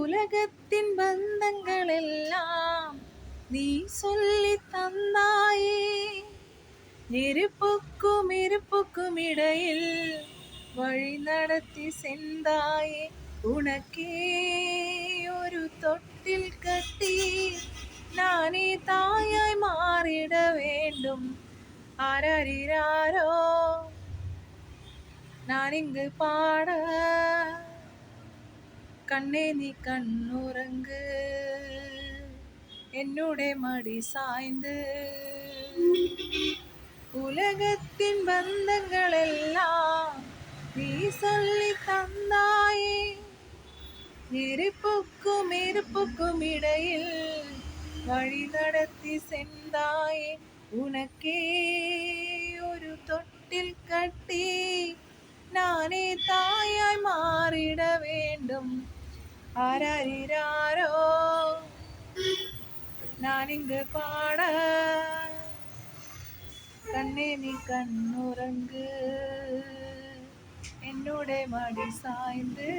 உலகத்தின் பந்தங்கள் எல்லாம் நீ சொல்லி தந்தாயே. இருப்புக்கும் இருப்புக்கும் இடையில் வழி நடத்தி சென்றாயே. உனக்கே ஒரு தொட்டில் கட்டி நானே தாயாய் மாறிட வேண்டும். ஆராரிராரோ நான் இங்கு பாட, கண்ணே நீ கண்ணுறங்கு என்னுடைய மடி சாய்ந்து. உலகத்தின் பந்தங்கள் எல்லாம் நீ சொல்லி தந்தாயே. இருப்புக்கும் இருப்புக்கும் இடையில் வழி நடத்தி சென்றாயே. உனக்கே ஒரு தொட்டில் கட்டி நானே தாயாய் மாறிட வேண்டும். ஆராரிராரோ நான் இங்கு பாட, கண்ணே நீ கண்ணுறங்கு என்னுடைய மடி சாய்ந்து.